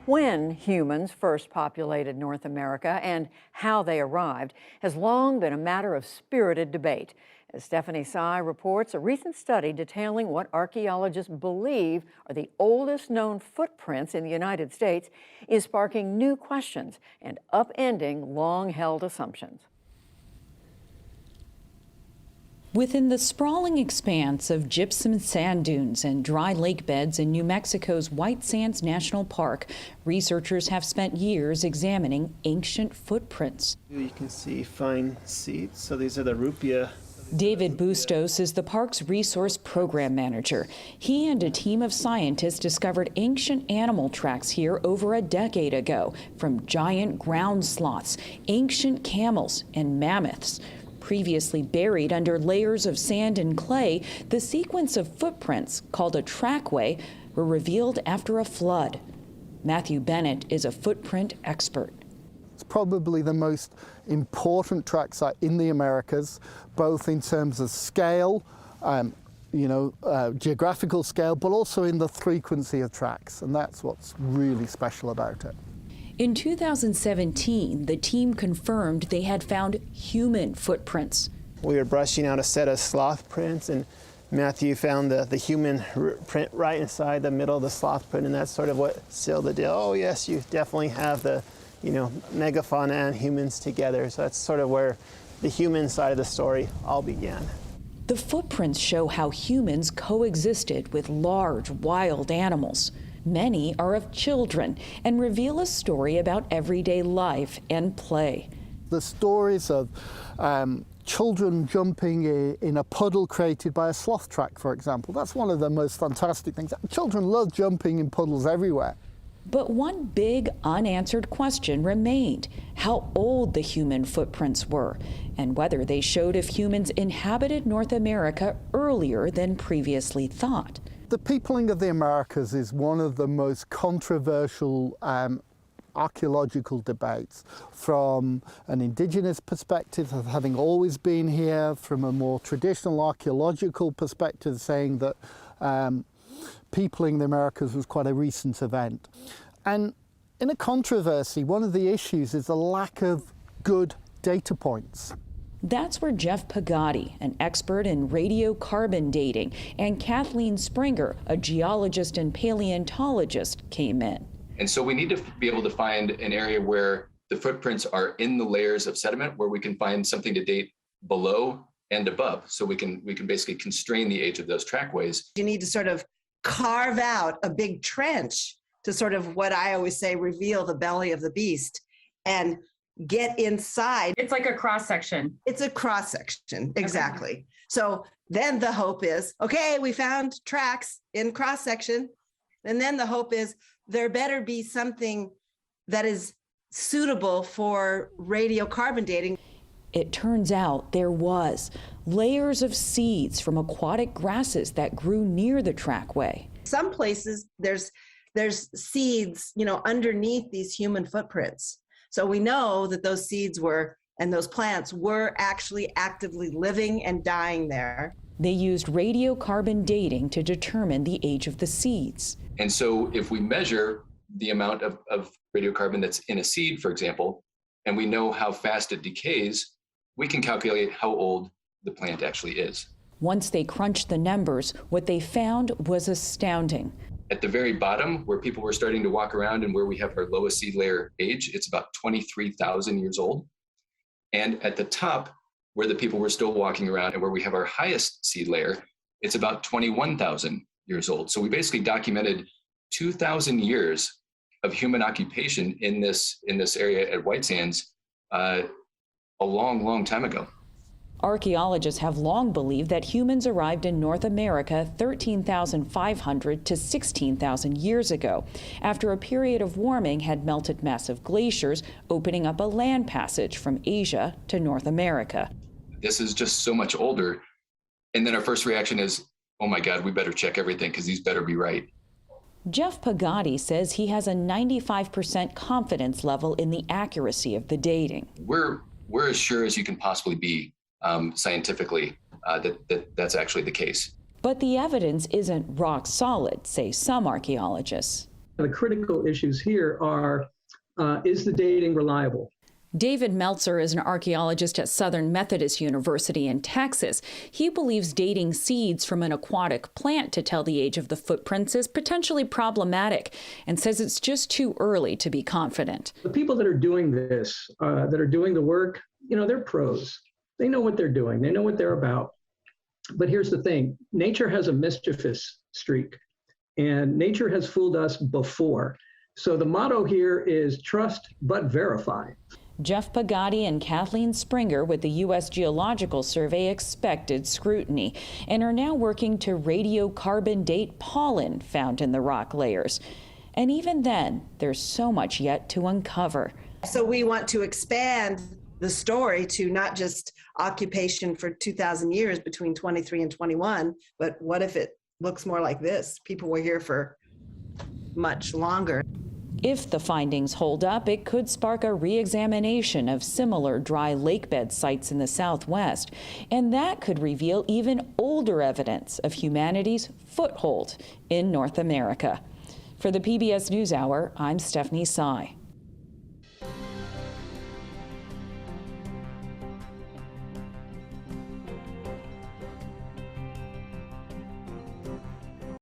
When humans first populated North America and how they arrived has long been a matter of spirited debate. As Stephanie Sy reports, a recent study detailing what archaeologists believe are the oldest known footprints in the United States is sparking new questions and upending long-held assumptions. Within the sprawling expanse of gypsum sand dunes and dry lake beds in New Mexico's White Sands National Park, researchers have spent years examining ancient footprints. You can see fine seeds, so these are the rupia. David Bustos is the park's resource program manager. He and a team of scientists discovered ancient animal tracks here over a decade ago, from giant ground sloths, ancient camels, and mammoths. Previously buried under layers of sand and clay, the sequence of footprints, called a trackway, were revealed after a flood. Matthew Bennett is a footprint expert. It's probably the most important track site in the Americas, both in terms of scale, geographical scale, but also in the frequency of tracks, and that's what's really special about it. In 2017, the team confirmed they had found human footprints. We were brushing out a set of sloth prints, and Matthew found the human print right inside the middle of the sloth print, and that's sort of what sealed the deal. Oh yes, you definitely have the, megafauna and humans together. So that's sort of where the human side of the story all began. The footprints show how humans coexisted with large, wild animals. Many are of children and reveal a story about everyday life and play. The stories of children jumping in a puddle created by a sloth track, for example. That's one of the most fantastic things. Children love jumping in puddles everywhere. But one big unanswered question remained: how old the human footprints were, and whether they showed if humans inhabited North America earlier than previously thought. The peopling of the Americas is one of the most controversial archaeological debates, from an indigenous perspective of having always been here, from a more traditional archaeological perspective saying that peopling the Americas was quite a recent event. And in a controversy, one of the issues is the lack of good data points. That's where Jeff Pagati, an expert in radiocarbon dating, and Kathleen Springer, a geologist and paleontologist, came in. And so we need to be able to find an area where the footprints are in the layers of sediment, where we can find something to date below and above. So we can basically constrain the age of those trackways. You need to sort of carve out a big trench to sort of, what I always say, reveal the belly of the beast and get inside. It's like a cross section. It's a cross section, exactly. Okay. So then the hope is, okay, we found tracks in cross section. And then the hope is there better be something that is suitable for radiocarbon dating. It turns out there was layers of seeds from aquatic grasses that grew near the trackway. Some places there's seeds, underneath these human footprints. So we know that those seeds and those plants were actually actively living and dying there. They used radiocarbon dating to determine the age of the seeds. And so if we measure the amount of radiocarbon that's in a seed, for example, and we know how fast it decays, we can calculate how old the plant actually is. Once they crunched the numbers, what they found was astounding. At the very bottom, where people were starting to walk around and where we have our lowest seed layer age, it's about 23,000 years old. And at the top, where the people were still walking around and where we have our highest seed layer, it's about 21,000 years old. So we basically documented 2,000 years of human occupation in this area at White Sands a long, long time ago. Archaeologists have long believed that humans arrived in North America 13,500 to 16,000 years ago, after a period of warming had melted massive glaciers, opening up a land passage from Asia to North America. This is just so much older. And then our first reaction is, oh my God, we better check everything because these better be right. Jeff Pagati says he has a 95% confidence level in the accuracy of the dating. We're as sure as you can possibly be scientifically that's actually the case. But the evidence isn't rock solid, say some archaeologists. the critical issues here are, is the dating reliable? David Meltzer is an archaeologist at Southern Methodist University in Texas. He believes dating seeds from an aquatic plant to tell the age of the footprints is potentially problematic and says it's just too early to be confident. The people that are doing this, that are doing the work, they're pros. They know what they're doing. They know what they're about. But here's the thing. Nature has a mischievous streak, and nature has fooled us before. So the motto here is trust but verify. Jeff Pagati and Kathleen Springer with the U.S. Geological Survey expected scrutiny and are now working to radiocarbon date pollen found in the rock layers. And even then, there's so much yet to uncover. So we want to expand the story to not just occupation for 2,000 years between 23 and 21, but what if it looks more like this? People were here for much longer. If the findings hold up, it could spark a re-examination of similar dry lakebed sites in the Southwest, and that could reveal even older evidence of humanity's foothold in North America. For the PBS NewsHour, I'm Stephanie Sy.